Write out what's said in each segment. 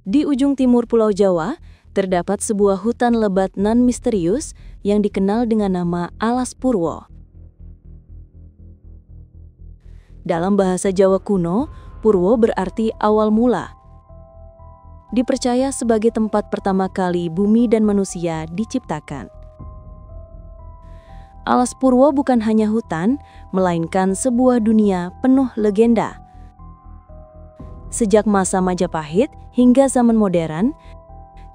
Di ujung timur Pulau Jawa, terdapat sebuah hutan lebat non-misterius yang dikenal dengan nama Alas Purwo. Dalam bahasa Jawa kuno, Purwo berarti awal mula. Dipercaya sebagai tempat pertama kali bumi dan manusia diciptakan. Alas Purwo bukan hanya hutan, melainkan sebuah dunia penuh legenda. Sejak masa Majapahit hingga zaman modern,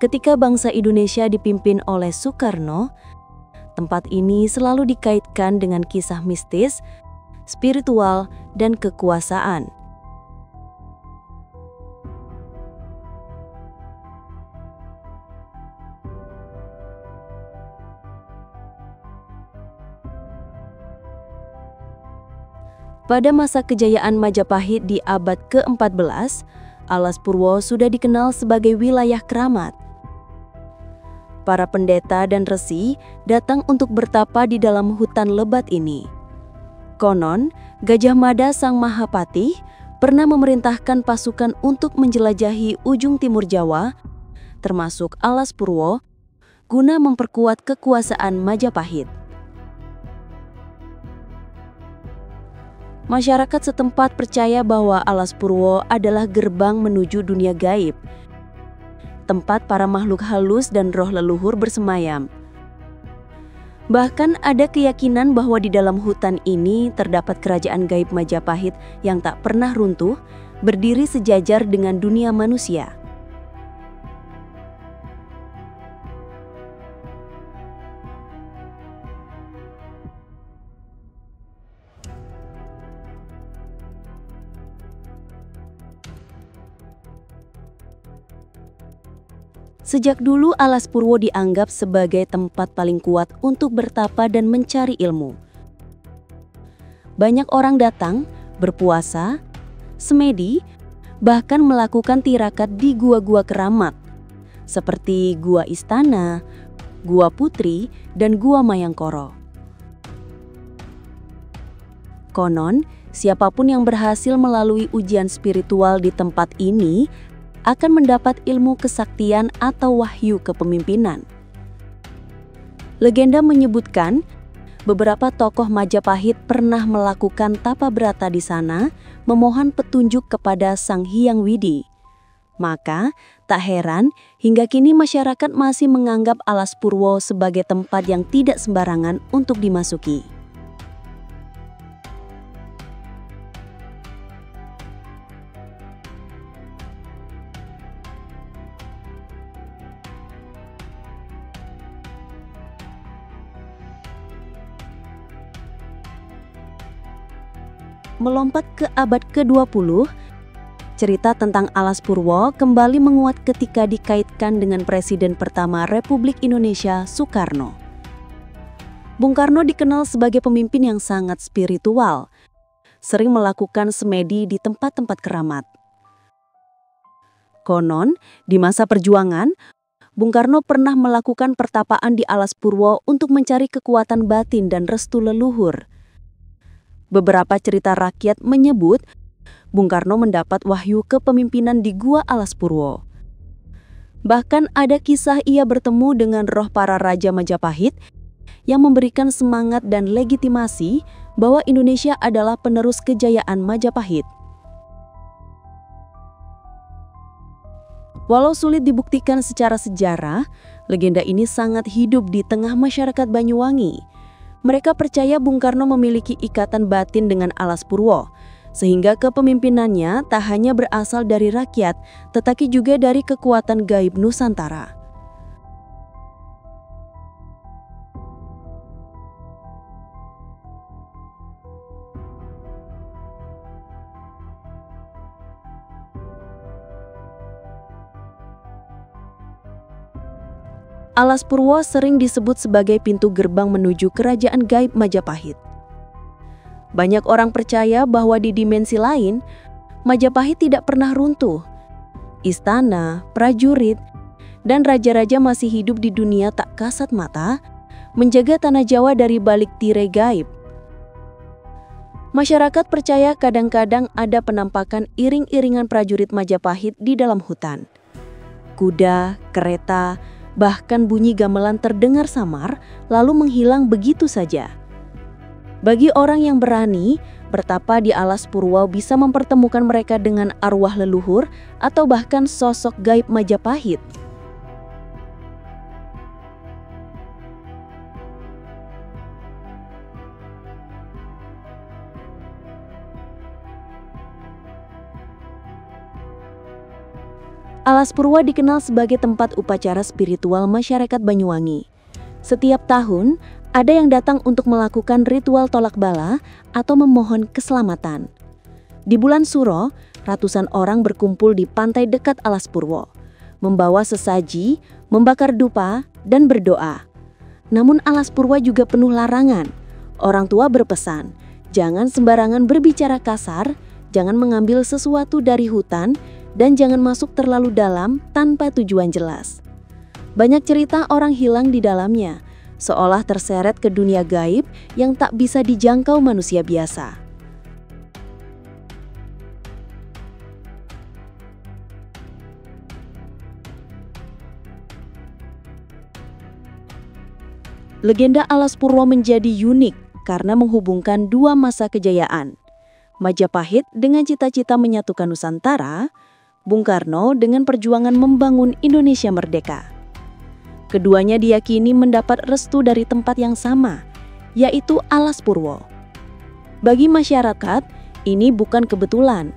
ketika bangsa Indonesia dipimpin oleh Soekarno, tempat ini selalu dikaitkan dengan kisah mistis, spiritual, dan kekuasaan. Pada masa kejayaan Majapahit di abad ke-14, Alas Purwo sudah dikenal sebagai wilayah keramat. Para pendeta dan resi datang untuk bertapa di dalam hutan lebat ini. Konon, Gajah Mada Sang Mahapatih pernah memerintahkan pasukan untuk menjelajahi ujung timur Jawa, termasuk Alas Purwo, guna memperkuat kekuasaan Majapahit. Masyarakat setempat percaya bahwa Alas Purwo adalah gerbang menuju dunia gaib, tempat para makhluk halus dan roh leluhur bersemayam. Bahkan ada keyakinan bahwa di dalam hutan ini terdapat kerajaan gaib Majapahit yang tak pernah runtuh, berdiri sejajar dengan dunia manusia. Sejak dulu Alas Purwo dianggap sebagai tempat paling kuat untuk bertapa dan mencari ilmu. Banyak orang datang, berpuasa, semedi, bahkan melakukan tirakat di gua-gua keramat, seperti Gua Istana, Gua Putri, dan Gua Mayangkoro. Konon, siapapun yang berhasil melalui ujian spiritual di tempat ini akan mendapat ilmu kesaktian atau wahyu kepemimpinan. Legenda menyebutkan, beberapa tokoh Majapahit pernah melakukan tapa brata di sana, memohon petunjuk kepada Sang Hyang Widi. Maka, tak heran hingga kini masyarakat masih menganggap Alas Purwo sebagai tempat yang tidak sembarangan untuk dimasuki. Melompat ke abad ke-20, cerita tentang Alas Purwo kembali menguat ketika dikaitkan dengan Presiden pertama Republik Indonesia, Soekarno. Bung Karno dikenal sebagai pemimpin yang sangat spiritual, sering melakukan semedi di tempat-tempat keramat. Konon, di masa perjuangan, Bung Karno pernah melakukan pertapaan di Alas Purwo untuk mencari kekuatan batin dan restu leluhur. Beberapa cerita rakyat menyebut Bung Karno mendapat wahyu kepemimpinan di Gua Alas Purwo. Bahkan ada kisah ia bertemu dengan roh para raja Majapahit yang memberikan semangat dan legitimasi bahwa Indonesia adalah penerus kejayaan Majapahit. Walau sulit dibuktikan secara sejarah, legenda ini sangat hidup di tengah masyarakat Banyuwangi. Mereka percaya Bung Karno memiliki ikatan batin dengan Alas Purwo, sehingga kepemimpinannya tak hanya berasal dari rakyat, tetapi juga dari kekuatan gaib Nusantara. Alas Purwo sering disebut sebagai pintu gerbang menuju kerajaan gaib Majapahit. Banyak orang percaya bahwa di dimensi lain, Majapahit tidak pernah runtuh. Istana, prajurit, dan raja-raja masih hidup di dunia tak kasat mata, menjaga tanah Jawa dari balik tirai gaib. Masyarakat percaya kadang-kadang ada penampakan iring-iringan prajurit Majapahit di dalam hutan. Kuda, kereta, bahkan bunyi gamelan terdengar samar lalu menghilang begitu saja. Bagi orang yang berani, bertapa di alas Purwo bisa mempertemukan mereka dengan arwah leluhur atau bahkan sosok gaib Majapahit. Alas Purwo dikenal sebagai tempat upacara spiritual masyarakat Banyuwangi. Setiap tahun, ada yang datang untuk melakukan ritual tolak bala atau memohon keselamatan. Di bulan Suro, ratusan orang berkumpul di pantai dekat Alas Purwo, membawa sesaji, membakar dupa, dan berdoa. Namun Alas Purwo juga penuh larangan. Orang tua berpesan, jangan sembarangan berbicara kasar, jangan mengambil sesuatu dari hutan, dan jangan masuk terlalu dalam tanpa tujuan jelas. Banyak cerita orang hilang di dalamnya, seolah terseret ke dunia gaib yang tak bisa dijangkau manusia biasa. Legenda Alas Purwo menjadi unik karena menghubungkan dua masa kejayaan. Majapahit dengan cita-cita menyatukan Nusantara, Bung Karno dengan perjuangan membangun Indonesia merdeka. Keduanya diyakini mendapat restu dari tempat yang sama, yaitu Alas Purwo. Bagi masyarakat, ini bukan kebetulan.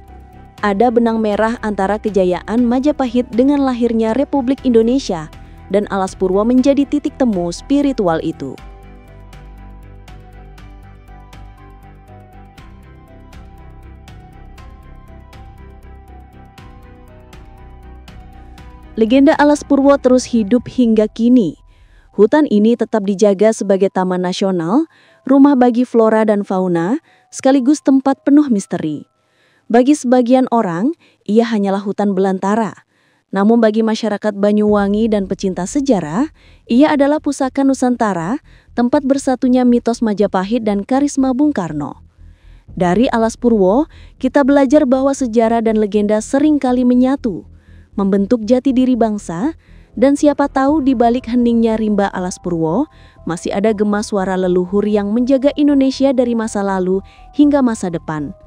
Ada benang merah antara kejayaan Majapahit dengan lahirnya Republik Indonesia, dan Alas Purwo menjadi titik temu spiritual itu. Legenda Alas Purwo terus hidup hingga kini. Hutan ini tetap dijaga sebagai taman nasional, rumah bagi flora dan fauna, sekaligus tempat penuh misteri. Bagi sebagian orang, ia hanyalah hutan belantara. Namun bagi masyarakat Banyuwangi dan pecinta sejarah, ia adalah pusaka Nusantara, tempat bersatunya mitos Majapahit dan karisma Bung Karno. Dari Alas Purwo, kita belajar bahwa sejarah dan legenda seringkali menyatu, membentuk jati diri bangsa, dan siapa tahu di balik heningnya rimba Alas Purwo masih ada gema suara leluhur yang menjaga Indonesia dari masa lalu hingga masa depan.